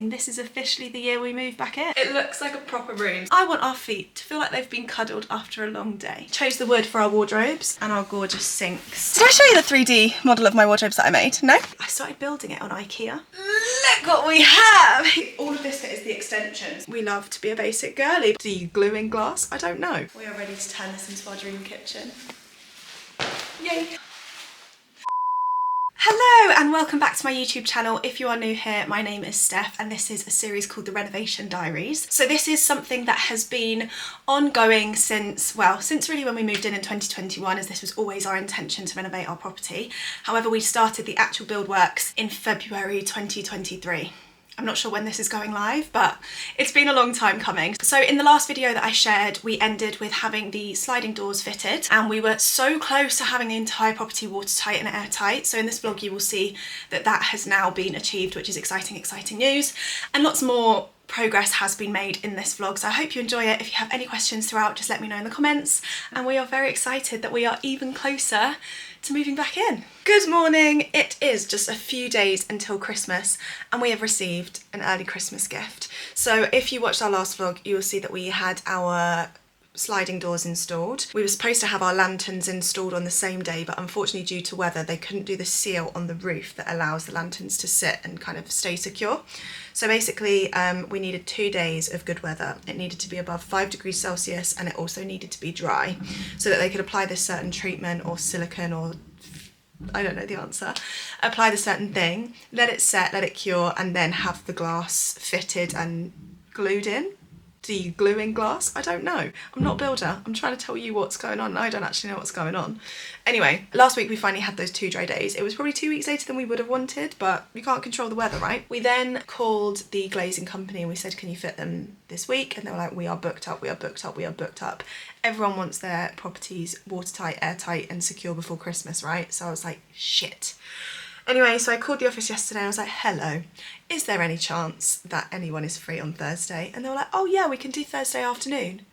This is officially the year we move back in. It looks like a proper room. I want our feet to feel like they've been cuddled after a long day. Chose the wood for our wardrobes and our gorgeous sinks. Did I show you the 3D model of my wardrobes that I made? No? I started building it on IKEA. Look what we have! All of this is the extensions. We love to be a basic girly. Do you glue in glass? I don't know. We are ready to turn this into our dream kitchen. Yay! Hello and welcome back to my YouTube channel. If you are new here, my name is Steph and this is a series called the Renovation Diaries. So this is something that has been ongoing since really when we moved in 2021, as this was always our intention to renovate our property. However, we started the actual build works in February 2023. I'm not sure when this is going live, but it's been a long time coming. So in the last video that I shared, we ended with having the sliding doors fitted and we were so close to having the entire property watertight and airtight. So in this vlog, you will see that that has now been achieved, which is exciting news. And lots more progress has been made in this vlog, so I hope you enjoy it. If you have any questions throughout, just let me know in the comments. And we are very excited that we are even closer to moving back in. Good morning. It is just a few days until Christmas and we have received an early Christmas gift. So if you watched our last vlog, you will see that we had our sliding doors installed. We were supposed to have our lanterns installed on the same day, but unfortunately due to weather they couldn't do the seal on the roof that allows the lanterns to sit and kind of stay secure. So basically we needed 2 days of good weather. It needed to be above 5 degrees Celsius and it also needed to be dry so that they could apply this certain treatment or silicone or I don't know the answer. Apply the certain thing, let it set, let it cure, and then have the glass fitted and glued in. Do you glue in glass? I don't know. I'm not a builder. I'm trying to tell you what's going on and I don't actually know what's going on. Anyway, last week we finally had those 2 dry days. It was probably 2 weeks later than we would have wanted, but you can't control the weather, right? We then called the glazing company and we said, can you fit them this week? And they were like, we are booked up, we are booked up, we are booked up. Everyone wants their properties watertight, airtight and secure before Christmas, right? So I was like, shit. Anyway, so I called the office yesterday and I was like, hello, is there any chance that anyone is free on Thursday? And they were like, oh yeah, we can do Thursday afternoon.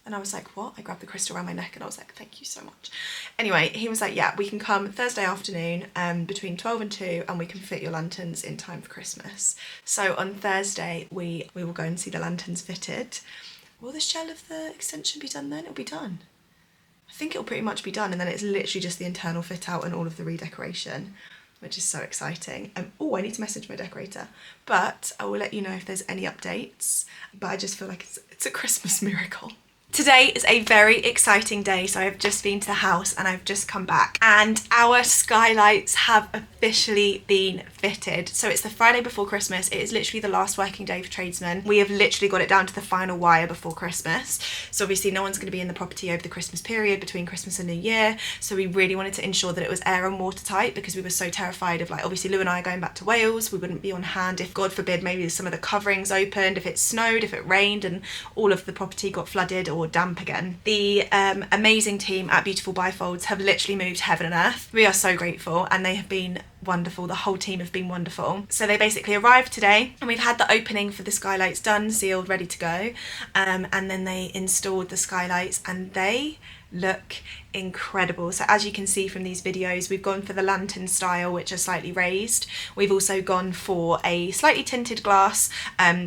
And I was like, what? I grabbed the crystal around my neck and I was like, thank you so much. Anyway, he was like, yeah, we can come Thursday afternoon between 12 and 2 and we can fit your lanterns in time for Christmas. So on Thursday, we will go and see the lanterns fitted. Will the shell of the extension be done then? It'll be done. I think it'll pretty much be done and then it's literally just the internal fit out and all of the redecoration, which is so exciting. Oh, I need to message my decorator, but I will let you know if there's any updates. But I just feel like it's a Christmas miracle. Today is a very exciting day. So I've just been to the house and I've just come back and our skylights have officially been fitted. So it's the Friday before Christmas. It is literally the last working day for tradesmen. We have literally got it down to the final wire before Christmas. So obviously no one's going to be in the property over the Christmas period between Christmas and New Year. So we really wanted to ensure that it was air and watertight because we were so terrified of, like, obviously Lou and I are going back to Wales. We wouldn't be on hand if, God forbid, maybe some of the coverings opened, if it snowed, if it rained and all of the property got flooded or damp again. The amazing team at Beautiful Bifolds have literally moved heaven and earth. We are so grateful and they have been wonderful. The whole team have been wonderful. So they basically arrived today and we've had the opening for the skylights done, sealed, ready to go, and then they installed the skylights and they look incredible. So as you can see from these videos, we've gone for the lantern style, which are slightly raised. We've also gone for a slightly tinted glass,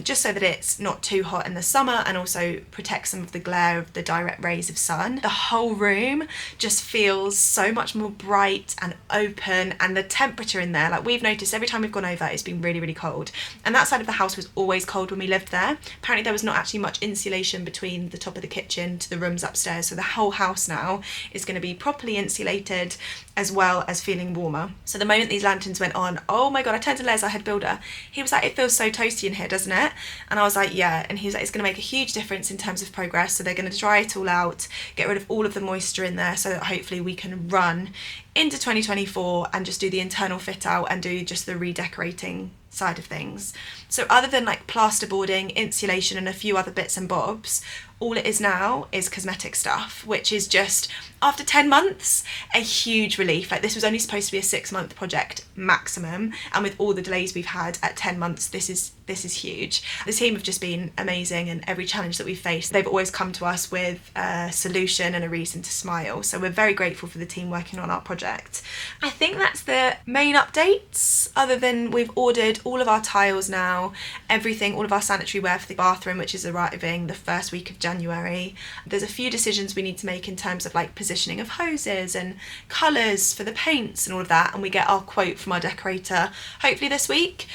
just so that it's not too hot in the summer and also protects some of the glare of the direct rays of sun. The whole room just feels so much more bright and open, and the temperature in there, like we've noticed every time we've gone over, it's been really, really cold. And that side of the house was always cold when we lived there. Apparently there was not actually much insulation between the top of the kitchen to the rooms upstairs, so the whole house now is going to be properly insulated as well as feeling warmer. So the moment these lanterns went on, oh my god, I turned to Les, our head builder. He was like, it feels so toasty in here, doesn't it? And I was like, yeah. And he was like, it's going to make a huge difference in terms of progress. So they're going to dry it all out, get rid of all of the moisture in there so that hopefully we can run into 2024 and just do the internal fit out and do just the redecorating side of things. So other than like plasterboarding, insulation and a few other bits and bobs, all it is now is cosmetic stuff, which is just after 10 months, a huge relief. Like, this was only supposed to be a 6-month project maximum, and with all the delays we've had at 10 months, this is huge. The team have just been amazing, and every challenge that we've faced, they've always come to us with a solution and a reason to smile. So we're very grateful for the team working on our project. I think that's the main updates, other than we've ordered all of our tiles now, everything, all of our sanitary ware for the bathroom, which is arriving the first week of January. There's a few decisions we need to make in terms of like positioning of hoses and colours for the paints and all of that, and we get our quote from our decorator hopefully this week.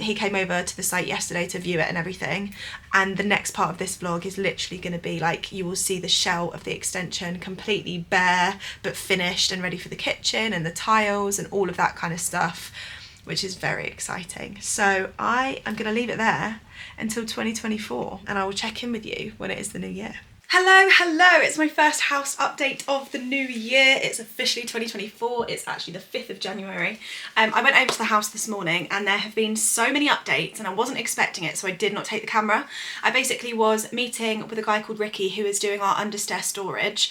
He came over to the site yesterday to view it and everything, and the next part of this vlog is literally going to be like, you will see the shell of the extension completely bare but finished and ready for the kitchen and the tiles and all of that kind of stuff, which is very exciting. So I am going to leave it there until 2024, and I will check in with you when it is the new year. Hello, it's my first house update of the new year. It's officially 2024, it's actually the 5th of January. I went over to the house this morning and there have been so many updates and I wasn't expecting it, so I did not take the camera. I basically was meeting with a guy called Ricky who is doing our understair storage.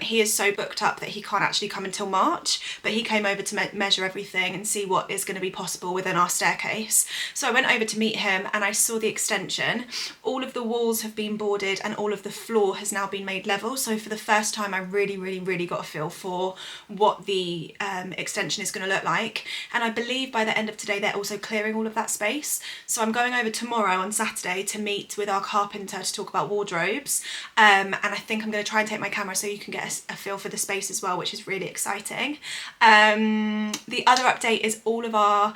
He is so booked up that he can't actually come until March, but he came over to measure everything and see what is going to be possible within our staircase. So I went over to meet him and I saw the extension. All of the walls have been boarded and all of the floor has now been made level. So for the first time I really got a feel for what the extension is going to look like, and I believe by the end of today they're also clearing all of that space. So I'm going over tomorrow on Saturday to meet with our carpenter to talk about wardrobes, and I think I'm going to try and take my camera so you can get a feel for the space as well, which is really exciting. The other update is all of our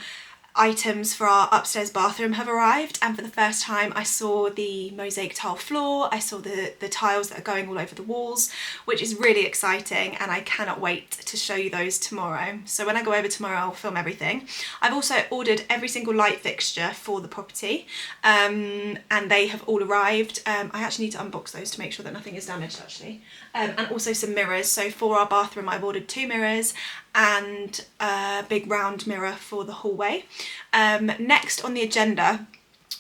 items for our upstairs bathroom have arrived, and for the first time I saw the mosaic tile floor, I saw the tiles that are going all over the walls, which is really exciting, and I cannot wait to show you those tomorrow. So when I go over tomorrow I'll film everything. I've also ordered every single light fixture for the property, and they have all arrived. I actually need to unbox those to make sure that nothing is damaged actually, and also some mirrors. So for our bathroom I've ordered 2 mirrors and a big round mirror for the hallway. Next on the agenda,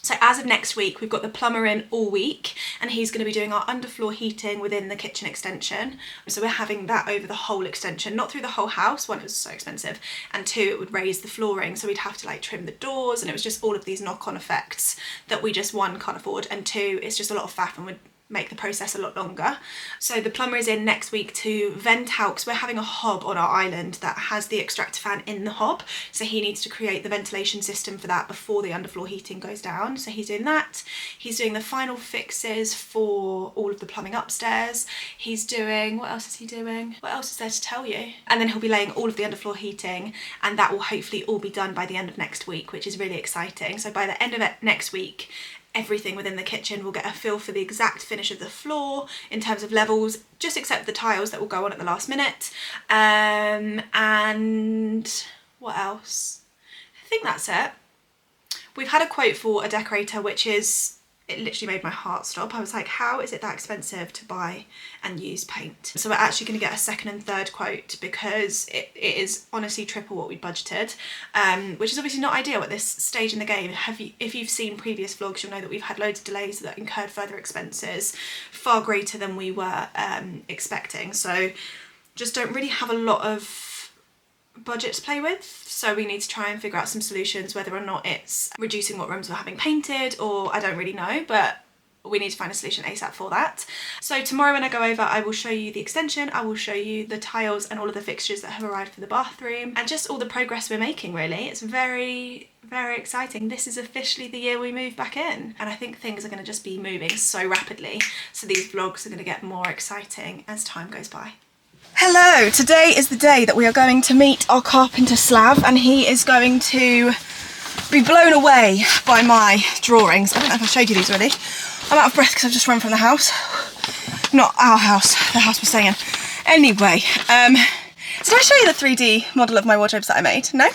so as of next week we've got the plumber in all week and he's going to be doing our underfloor heating within the kitchen extension. So we're having that over the whole extension, not through the whole house. One, it was so expensive, and 2, it would raise the flooring, so we'd have to like trim the doors, and it was just all of these knock-on effects that we just, 1, can't afford, and 2, it's just a lot of faff and would make the process a lot longer. So the plumber is in next week to vent out, because we're having a hob on our island that has the extractor fan in the hob, so he needs to create the ventilation system for that before the underfloor heating goes down. So he's doing that. He's doing the final fixes for all of the plumbing upstairs. He's doing, what else is he doing? What else is there to tell you? And then he'll be laying all of the underfloor heating, and that will hopefully all be done by the end of next week, which is really exciting. So by the end of it next week, everything within the kitchen will get a feel for the exact finish of the floor in terms of levels, just except the tiles that will go on at the last minute. And what else? I think that's it. We've had a quote for a decorator, which is, it literally made my heart stop. I was like, how is it that expensive to buy and use paint? So we're actually going to get a 2nd and 3rd quote, because it is honestly triple what we budgeted, which is obviously not ideal at this stage in the game. If you've seen previous vlogs, you'll know that we've had loads of delays that incurred further expenses far greater than we were expecting. So just don't really have a lot of budget to play with, so we need to try and figure out some solutions, whether or not it's reducing what rooms we're having painted, or I don't really know, but we need to find a solution ASAP for that. So tomorrow when I go over, I will show you the extension, I will show you the tiles and all of the fixtures that have arrived for the bathroom, and just all the progress we're making really. It's very exciting. This is officially the year we move back in, and I think things are going to just be moving so rapidly, so these vlogs are going to get more exciting as time goes by. Hello, today is the day that we are going to meet our carpenter Slav, and he is going to be blown away by my drawings. I don't know if I showed you these already. I'm out of breath because I've just run from the house. Not our house, the house we're staying in. Anyway, did I show you the 3D model of my wardrobes that I made? No?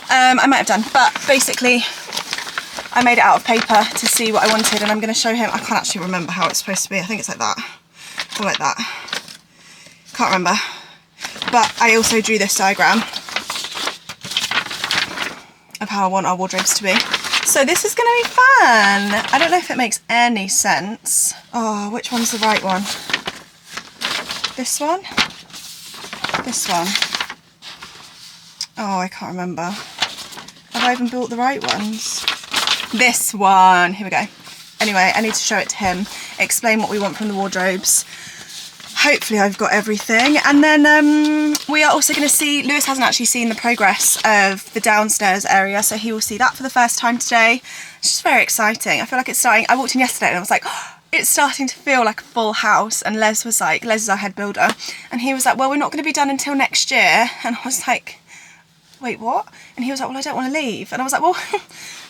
I might have done, but basically I made it out of paper to see what I wanted, and I'm going to show him. I can't actually remember how it's supposed to be. I think it's like that, or like that. Can't remember, but I also drew this diagram of how I want our wardrobes to be. So this is going to be fun. I don't know if it makes any sense. Oh, which one's the right one? This one? This one. Oh, I can't remember. Have I even built the right ones? This one. Here we go. Anyway, I need to show it to him, explain what we want from the wardrobes. Hopefully I've got everything. And then we are also going to see, Lewis hasn't actually seen the progress of the downstairs area, so he will see that for the first time today. It's just very exciting. I feel like it's starting, I walked in yesterday and I was like, oh, it's starting to feel like a full house. And Les was like, Les is our head builder, and he was like, well, we're not going to be done until next year. And I was like, wait, what? And he was like, well, I don't want to leave. And I was like, well,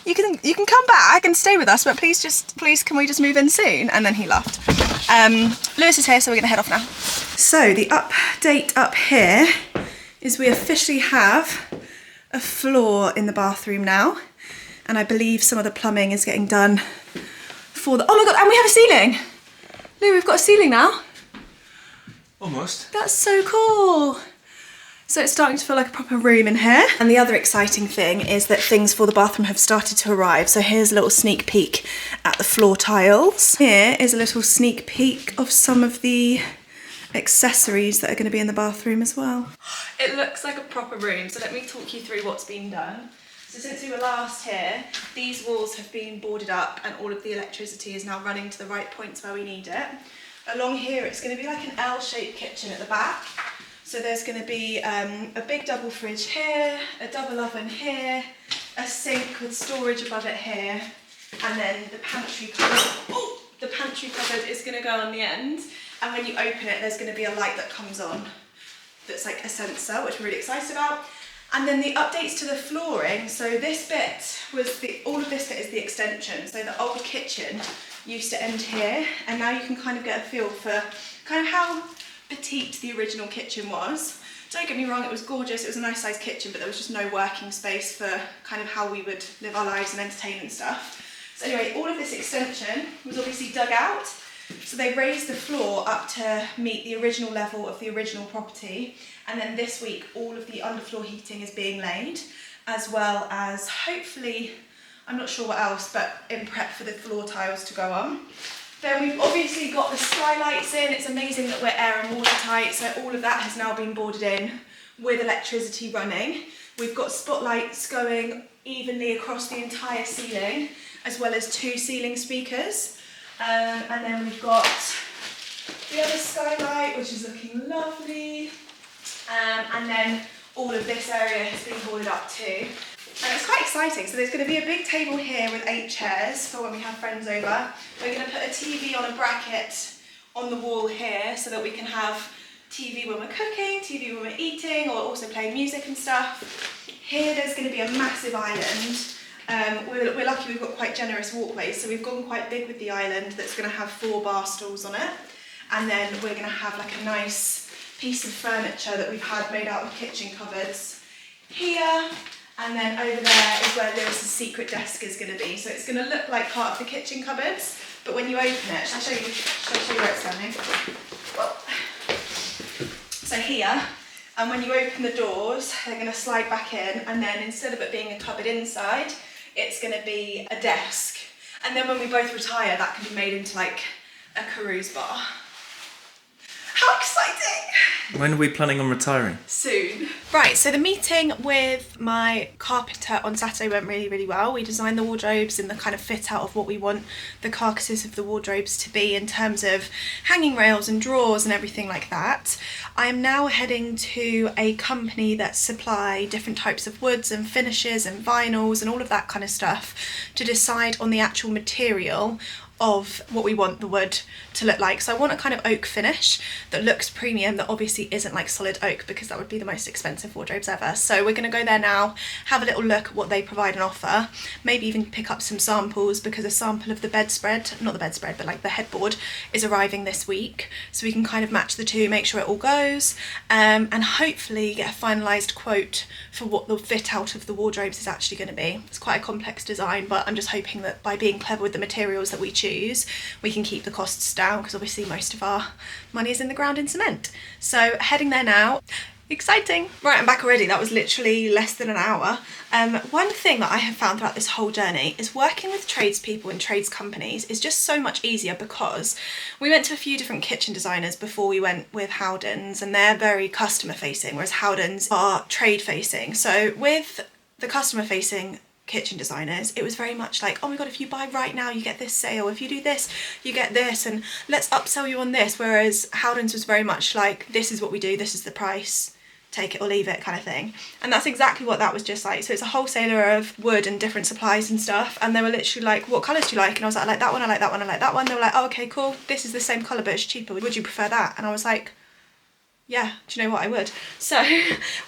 you can come back and stay with us, but please can we just move in soon? And then he laughed. Lewis is here, so we're gonna head off now. So the update up here is we officially have a floor in the bathroom now, and I believe some of the plumbing is getting done for the, oh my God, and we have a ceiling. Lou, we've got a ceiling now. Almost. That's so cool. So it's starting to feel like a proper room in here. And the other exciting thing is that things for the bathroom have started to arrive. So here's a little sneak peek at the floor tiles. Here is a little sneak peek of some of the accessories that are going to be in the bathroom as well. It looks like a proper room. So let me talk you through what's been done. So since we were last here, these walls have been boarded up and all of the electricity is now running to the right points where we need it. Along here, it's going to be like an L-shaped kitchen at the back. So there's going to be a big double fridge here, a double oven here, a sink with storage above it here, and then the pantry cupboard. Oh, the pantry cupboard is going to go on the end, and when you open it, there's going to be a light that comes on that's like a sensor, which we're really excited about. And then the updates to the flooring. So this bit was all of this bit is the extension. So the old kitchen used to end here, and now you can kind of get a feel for kind of how petite the original kitchen was. Don't get me wrong, it was gorgeous, it was a nice sized kitchen, but there was just no working space for kind of how we would live our lives and entertain and stuff. So anyway, all of this extension was obviously dug out, so they raised the floor up to meet the original level of the original property, and then this week all of the underfloor heating is being laid, as well as hopefully, I'm not sure what else, but in prep for the floor tiles to go on. Then we've obviously got the skylights in. It's amazing that we're air and watertight, so all of that has now been boarded in with electricity running. We've got spotlights going evenly across the entire ceiling, as well as 2 ceiling speakers. And then we've got the other skylight, which is looking lovely. And then all of this area has been boarded up too. And it's quite exciting. So there's going to be a big table here with 8 chairs for when we have friends over. We're going to put a TV on a bracket on the wall here so that we can have TV when we're cooking, TV when we're eating, or also playing music and stuff. Here there's going to be a massive island. We're lucky we've got quite generous walkways, so we've gone quite big with the island that's going to have 4 bar stools on it. And then we're going to have like a nice piece of furniture that we've had made out of kitchen cupboards here. And then over there is where Lewis's secret desk is going to be. So it's going to look like part of the kitchen cupboards, but when you open it, shall I show you where it's standing? Well, so here, and when you open the doors, they're going to slide back in, and then instead of it being a cupboard inside, it's going to be a desk. And then when we both retire, that can be made into like a carouse bar. How exciting! When are we planning on retiring? Soon. Right, so the meeting with my carpenter on Saturday went really, really well. We designed the wardrobes and the kind of fit out of what we want the carcasses of the wardrobes to be in terms of hanging rails and drawers and everything like that. I am now heading to a company that supply different types of woods and finishes and vinyls and all of that kind of stuff to decide on the actual material of what we want the wood to look like. So I want a kind of oak finish that looks premium, that obviously isn't like solid oak, because that would be the most expensive wardrobes ever. So we're going to go there now, have a little look at what they provide and offer, maybe even pick up some samples, because a sample of the bedspread, not the bedspread, but like the headboard, is arriving this week, so we can kind of match the two, make sure it all goes, and hopefully get a finalised quote for what the fit out of the wardrobes is actually going to be. It's quite a complex design, but I'm just hoping that by being clever with the materials that we choose, we can keep the costs down, because obviously most of our money is in the ground in cement. So heading there now. Exciting. Right, I'm back already. That was literally less than an hour. One thing that I have found throughout this whole journey is working with tradespeople and trades companies is just so much easier, because we went to a few different kitchen designers before we went with Howdens, and they're very customer facing, whereas Howdens are trade facing. So with the customer facing kitchen designers, it was very much like, oh my god, if you buy right now you get this sale, if you do this you get this, and let's upsell you on this. Whereas Howdens was very much like, this is what we do, this is the price, take it or leave it kind of thing. And that's exactly what that was just like. So it's a wholesaler of wood and different supplies and stuff, and they were literally like, what colours do you like? And I was like, I like that one, I like that one, I like that one. They were like, oh okay, cool, this is the same colour but it's cheaper, would you prefer that? And I was like, yeah, do you know what, I would. So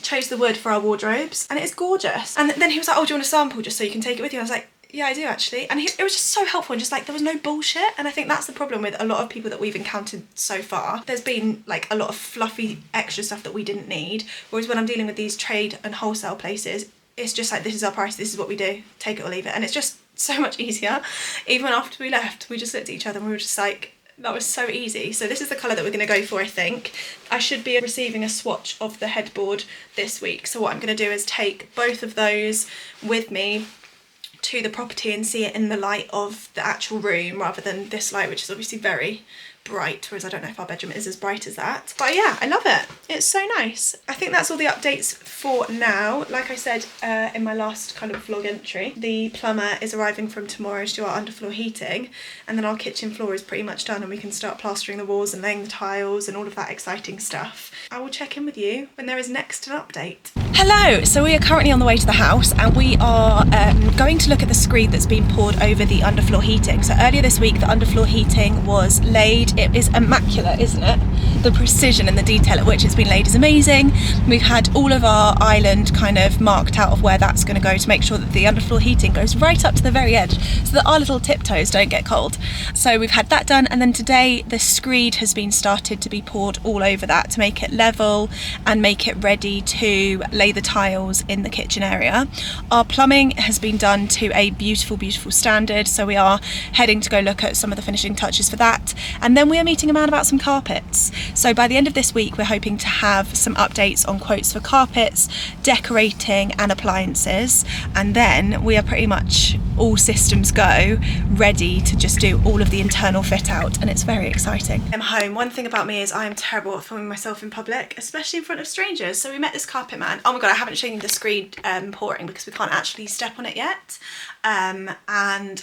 chose the wood for our wardrobes, and it's gorgeous. And then he was like, oh, do you want a sample just so you can take it with you? And I was like, yeah, I do actually. And it was just so helpful, and just like, there was no bullshit. And I think that's the problem with a lot of people that we've encountered so far. There's been like a lot of fluffy extra stuff that we didn't need, whereas when I'm dealing with these trade and wholesale places, it's just like, this is our price, this is what we do, take it or leave it. And it's just so much easier. Even after we left, we just looked at each other and we were just like, that was so easy. So this is the colour that we're going to go for, I think. I should be receiving a swatch of the headboard this week. So what I'm going to do is take both of those with me to the property and see it in the light of the actual room, rather than this light, which is obviously very bright, whereas I don't know if our bedroom is as bright as that. But yeah, I love it. It's so nice. I think that's all the updates for now. Like I said in my last kind of vlog entry, the plumber is arriving from tomorrow to do our underfloor heating, and then our kitchen floor is pretty much done and we can start plastering the walls and laying the tiles and all of that exciting stuff. I will check in with you when there is next an update. Hello, so we are currently on the way to the house, and we are going to look at the screed that's been poured over the underfloor heating. So earlier this week the underfloor heating was laid. It is immaculate, isn't it? The precision and the detail at which it's been laid is amazing. We've had all of our island kind of marked out of where that's going to go to make sure that the underfloor heating goes right up to the very edge so that our little tiptoes don't get cold. So we've had that done, and then today the screed has been started to be poured all over that to make it level and make it ready to lay the tiles in the kitchen area. Our plumbing has been done to a beautiful, beautiful standard, so we are heading to go look at some of the finishing touches for that, and then we are meeting a man about some carpets. So by the end of this week we're hoping to have some updates on quotes for carpets, decorating and appliances, and then we are pretty much all systems go, ready to just do all of the internal fit out, and it's very exciting. I'm home. One thing about me is I am terrible at filming myself in public, especially in front of strangers. So we met this carpet man. Oh my god, I haven't shown you the screed pouring because we can't actually step on it yet. And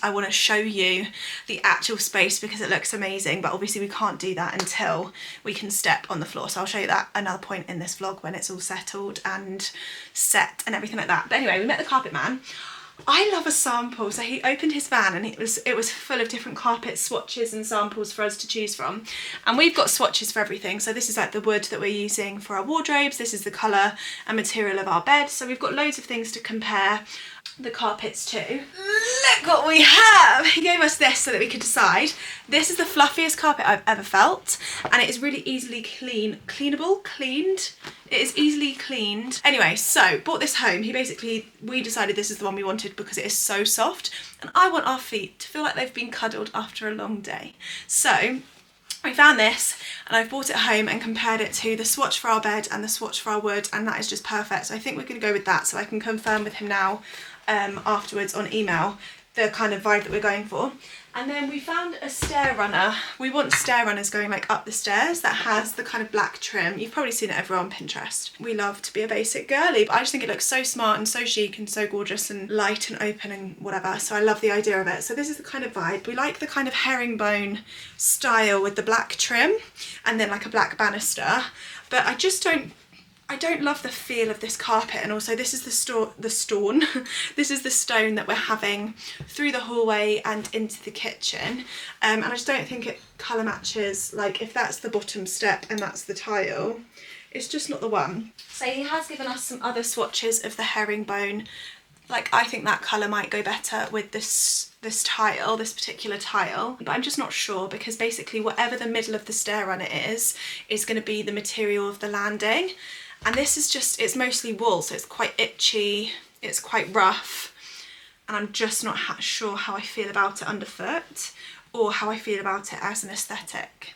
I want to show you the actual space because it looks amazing, but obviously we can't do that until we can step on the floor. So I'll show you that another point in this vlog when it's all settled and set and everything like that. But anyway, we met the carpet man. I love a sample. So he opened his van and it was full of different carpet swatches and samples for us to choose from. And we've got swatches for everything. So this is like the wood that we're using for our wardrobes. This is the colour and material of our bed. So we've got loads of things to compare the carpets to. Look what we have! He gave us this so that we could decide. This is the fluffiest carpet I've ever felt, and it is really easily cleaned. It is easily cleaned. Anyway, so bought this home. We decided this is the one we wanted because it is so soft, and I want our feet to feel like they've been cuddled after a long day. So I found this and I've brought it home and compared it to the swatch for our bed and the swatch for our wood, and that is just perfect. So I think we're going to go with that, so I can confirm with him now afterwards on email the kind of vibe that we're going for. And then we found a stair runner. We want stair runners going like up the stairs that has the kind of black trim. You've probably seen it everywhere on Pinterest. We love to be a basic girly, but I just think it looks so smart and so chic and so gorgeous and light and open and whatever. So I love the idea of it. So this is the kind of vibe. We like the kind of herringbone style with the black trim and then like a black banister. But I don't love the feel of this carpet, and also this is the stone. This is the stone that we're having through the hallway and into the kitchen, and I just don't think it colour matches. Like if that's the bottom step and that's the tile, it's just not the one. So he has given us some other swatches of the herringbone. Like I think that colour might go better with this particular tile, but I'm just not sure because basically whatever the middle of the stair runner is going to be the material of the landing. And this is just, it's mostly wool, so it's quite itchy, it's quite rough, and I'm just not sure how I feel about it underfoot or how I feel about it as an aesthetic.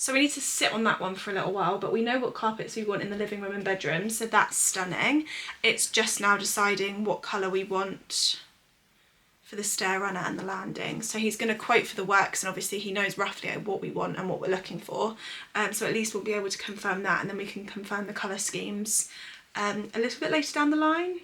So we need to sit on that one for a little while, but we know what carpets we want in the living room and bedroom, so that's stunning. It's just now deciding what colour we want for the stair runner and the landing. So he's going to quote for the works, and obviously he knows roughly what we want and what we're looking for. So at least we'll be able to confirm that, and then we can confirm the colour schemes a little bit later down the line.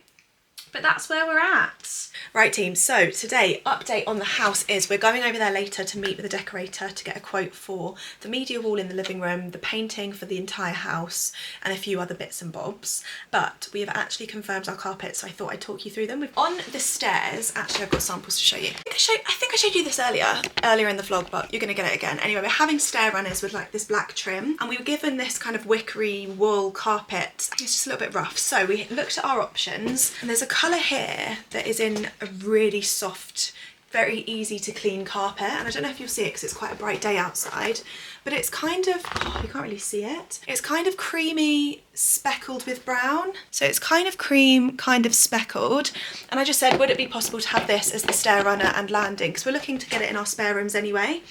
But that's where we're at. Right team, so today, update on the house is we're going over there later to meet with the decorator to get a quote for the media wall in the living room, the painting for the entire house, and a few other bits and bobs. But we have actually confirmed our carpet, so I thought I'd talk you through them. On the stairs, actually I've got samples to show you. I think I showed you this earlier in the vlog, but you're gonna get it again. Anyway, we're having stair runners with like this black trim, and we were given this kind of wickery wool carpet. It's just a little bit rough. So we looked at our options, and there's a colour here that is in a really soft, very easy to clean carpet, and I don't know if you'll see it because it's quite a bright day outside, but it's kind of, oh, you can't really see it. It's kind of creamy speckled with brown. So it's kind of cream, kind of speckled. And I just said, would it be possible to have this as the stair runner and landing? Because we're looking to get it in our spare rooms anyway.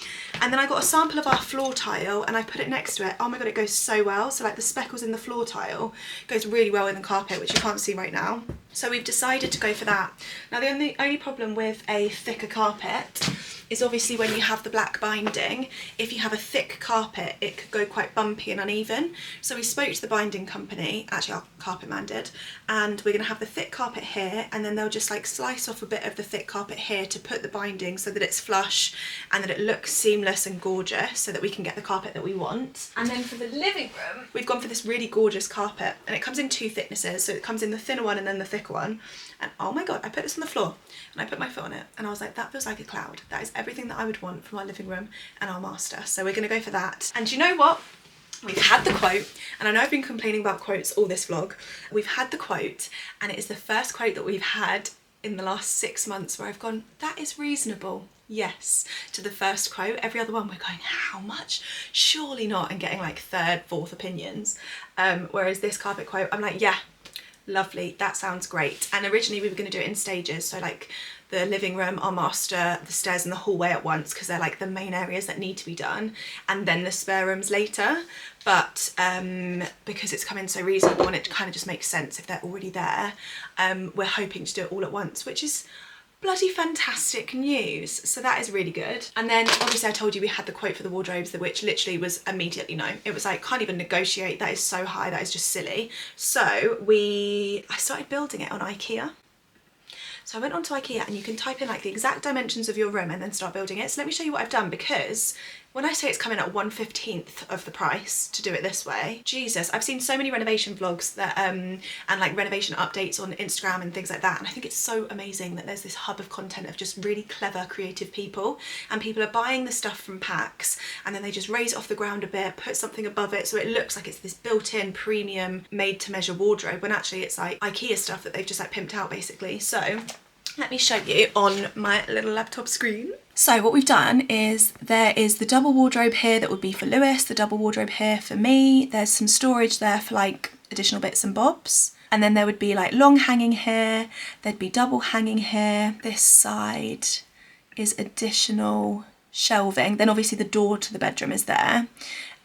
And then I got a sample of our floor tile and I put it next to it. Oh my God, it goes so well. So like the speckles in the floor tile goes really well in the carpet, which you can't see right now. So we've decided to go for that. Now the only problem with a thicker carpet is obviously when you have the black binding, if you have a thick carpet, it could go quite bumpy and uneven. So we spoke to the binding company, actually our carpet man did, and we're gonna have the thick carpet here, and then they'll just like slice off a bit of the thick carpet here to put the binding so that it's flush and that it looks seamless and gorgeous so that we can get the carpet that we want. And then for the living room, we've gone for this really gorgeous carpet, and it comes in two thicknesses. So it comes in the thinner one and then the thicker one. And oh my God, I put this on the floor and I put my foot on it and I was like, that feels like a cloud. That is everything that I would want for my living room and our master. So we're gonna go for that. And you know what? We've had the quote, and I know I've been complaining about quotes all this vlog. We've had the quote, and it is the first quote that we've had in the last 6 months where I've gone, that is reasonable. Yes, to the first quote. Every other one we're going, how much? Surely not, and getting like third, fourth opinions. Whereas this carpet quote, I'm like, yeah, lovely, that sounds great. And originally we were going to do it in stages, so like the living room, our master, the stairs and the hallway at once, because they're like the main areas that need to be done, and then the spare rooms later. But because it's come in so reasonable and it kind of just makes sense if they're already there, we're hoping to do it all at once, which is bloody fantastic news. So that is really good. And then obviously I told you we had the quote for the wardrobes, which literally was immediately no. It was like, can't even negotiate, that is so high, that is just silly. So I started building it on IKEA. So I went onto IKEA, and you can type in like the exact dimensions of your room and then start building it. So let me show you what I've done, because when I say it's coming at 1/15 of the price to do it this way, Jesus, I've seen so many renovation vlogs that and like renovation updates on Instagram and things like that, and I think it's so amazing that there's this hub of content of just really clever, creative people, and people are buying the stuff from packs and then they just raise it off the ground a bit, put something above it so it looks like it's this built-in premium made-to-measure wardrobe, when actually it's like IKEA stuff that they've just like pimped out basically. So let me show you on my little laptop screen. So what we've done is there is the double wardrobe here that would be for Lewis, the double wardrobe here for me. There's some storage there for like additional bits and bobs. And then there would be like long hanging here. There'd be double hanging here. This side is additional shelving. Then obviously the door to the bedroom is there.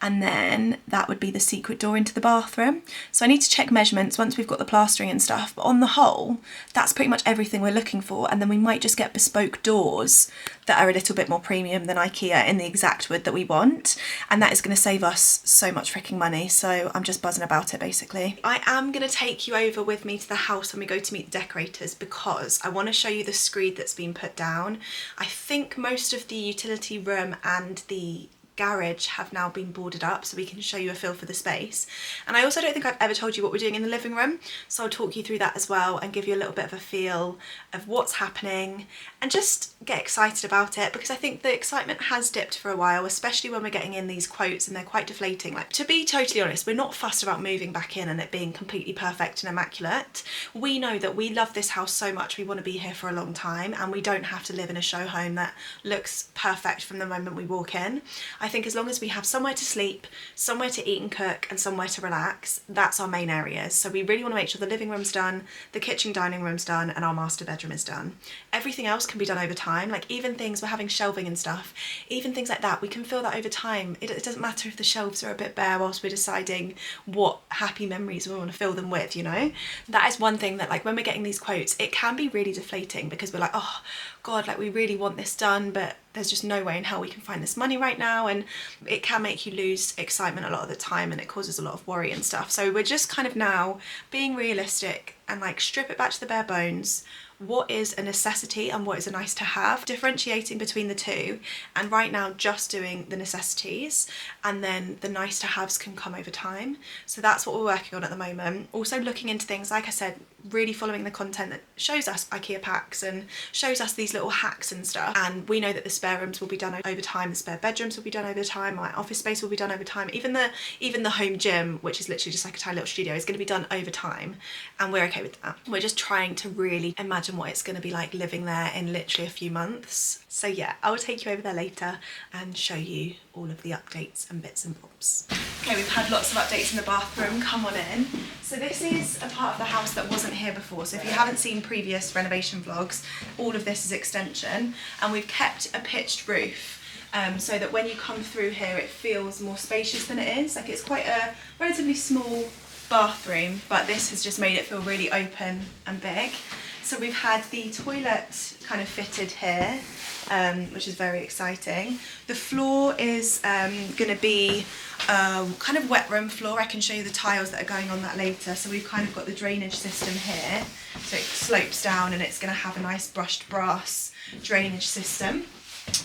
And then that would be the secret door into the bathroom. So I need to check measurements once we've got the plastering and stuff, but on the whole, that's pretty much everything we're looking for. And then we might just get bespoke doors that are a little bit more premium than IKEA in the exact wood that we want. And that is gonna save us so much freaking money. So I'm just buzzing about it basically. I am gonna take you over with me to the house when we go to meet the decorators, because I wanna show you the screed that's been put down. I think most of the utility room and the garage have now been boarded up, so we can show you a feel for the space. And I also don't think I've ever told you what we're doing in the living room, so I'll talk you through that as well and give you a little bit of a feel of what's happening and just get excited about it, because I think the excitement has dipped for a while, especially when we're getting in these quotes and they're quite deflating. Like, to be totally honest, we're not fussed about moving back in and it being completely perfect and immaculate. We know that we love this house so much, we want to be here for a long time, and we don't have to live in a show home that looks perfect from the moment we walk in. I think as long as we have somewhere to sleep, somewhere to eat and cook, and somewhere to relax, that's our main areas. So we really want to make sure the living room's done, the kitchen dining room's done, and our master bedroom is done. Everything else can be done over time, like even things, we're having shelving and stuff, even things like that, we can fill that over time. It doesn't matter if the shelves are a bit bare whilst we're deciding what happy memories we want to fill them with, you know? That is one thing that, like, when we're getting these quotes, it can be really deflating because we're like, oh God, like we really want this done, but there's just no way in hell we can find this money right now, and it can make you lose excitement a lot of the time, and it causes a lot of worry and stuff. So we're just kind of now being realistic and like strip it back to the bare bones. What is a necessity and what is a nice to have, differentiating between the two, and right now just doing the necessities, and then the nice to haves can come over time. So that's what we're working on at the moment. Also looking into things, like I said, really following the content that shows us IKEA packs and shows us these little hacks and stuff. And we know that the spare rooms will be done over time, the spare bedrooms will be done over time, my office space will be done over time, even the home gym, which is literally just like a tiny little studio, is going to be done over time, and we're okay with that. We're just trying to really imagine what it's going to be like living there in literally a few months. So yeah, I will take you over there later and show you all of the updates and bits and bobs. Okay, we've had lots of updates in the bathroom, come on in. So this is a part of the house that wasn't here before, so if you haven't seen previous renovation vlogs, all of this is extension, and we've kept a pitched roof so that when you come through here it feels more spacious than it is. Like, it's quite a relatively small bathroom, but this has just made it feel really open and big. So we've had the toilet kind of fitted here, which is very exciting. The floor is going to be kind of wet room floor. I can show you the tiles that are going on that later. So we've kind of got the drainage system here, so it slopes down and it's going to have a nice brushed brass drainage system.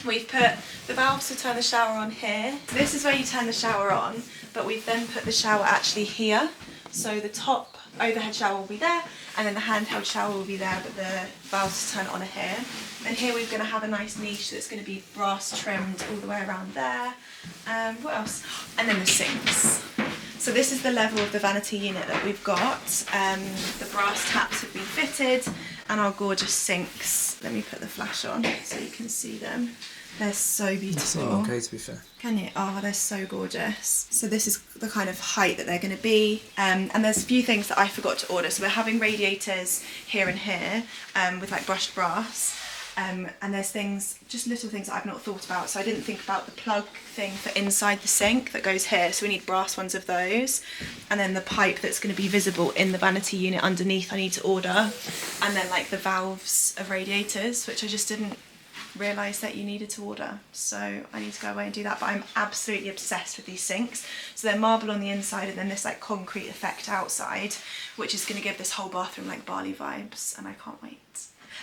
We've put the valves to turn the shower on here. So this is where you turn the shower on, but we've then put the shower actually here. So the top overhead shower will be there, and then the handheld shower will be there, but the valves to turn it on are here. And here we're going to have a nice niche that's going to be brass trimmed all the way around there. What else? And then the sinks. So this is the level of the vanity unit that we've got. The brass taps have been fitted, and our gorgeous sinks. Let me put the flash on so you can see them. They're so beautiful. Okay, to be fair. Can you? Oh, they're so gorgeous. So this is the kind of height that they're going to be. And there's a few things that I forgot to order. So we're having radiators here and here with like brushed brass. And there's things, just little things that I've not thought about. So I didn't think about the plug thing for inside the sink that goes here. So we need brass ones of those. And then the pipe that's going to be visible in the vanity unit underneath I need to order. And then like the valves of radiators, which I just didn't realise that you needed to order. So I need to go away and do that. But I'm absolutely obsessed with these sinks. So they're marble on the inside and then this like concrete effect outside, which is going to give this whole bathroom like Bali vibes. And I can't wait.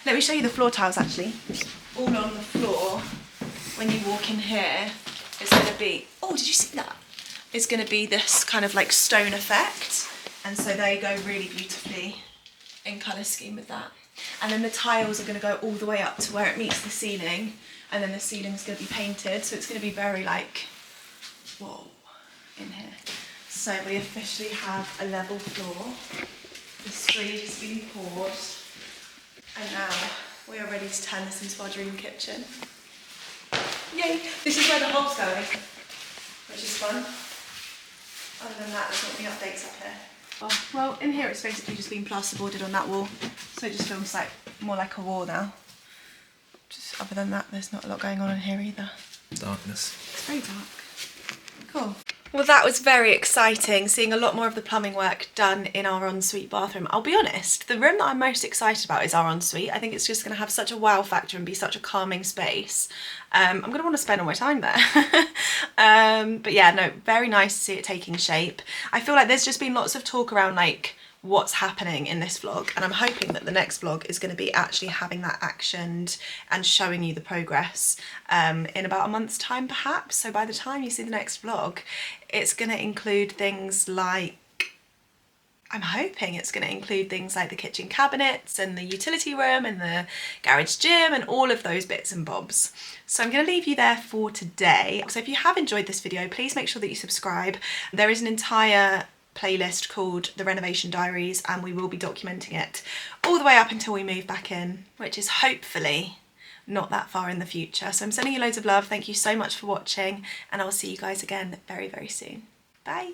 Let me show you the floor tiles actually. All on the floor, when you walk in here, it's going to be, oh, did you see that? It's going to be this kind of like stone effect. And so they go really beautifully in colour scheme with that. And then the tiles are going to go all the way up to where it meets the ceiling. And then the ceiling's going to be painted. So it's going to be very like, whoa, in here. So we officially have a level floor. The screed has been poured. And now we are ready to turn this into our dream kitchen. Yay! This is where the hole's going, which is fun. Other than that, there's not any updates up here. Oh, well, in here it's basically just been plasterboarded on that wall, so it just feels like more like a wall now. Just other than that, there's not a lot going on in here either. Darkness. It's very dark. Cool. Well, that was very exciting, seeing a lot more of the plumbing work done in our ensuite bathroom. I'll be honest, the room that I'm most excited about is our ensuite. I think it's just going to have such a wow factor and be such a calming space. I'm going to want to spend all my time there. But yeah, no, very nice to see it taking shape. I feel like there's just been lots of talk around like what's happening in this vlog, and I'm hoping that the next vlog is going to be actually having that actioned and showing you the progress in about a month's time perhaps. So by the time you see the next vlog, it's going to include things like, I'm hoping it's going to include things like the kitchen cabinets and the utility room and the garage gym and all of those bits and bobs. So I'm going to leave you there for today. So if you have enjoyed this video, please make sure that you subscribe. There is an entire playlist called the Renovation Diaries, and we will be documenting it all the way up until we move back in, which is hopefully not that far in the future. So I'm sending you loads of love. Thank you so much for watching, and I'll see you guys again very, very soon. Bye.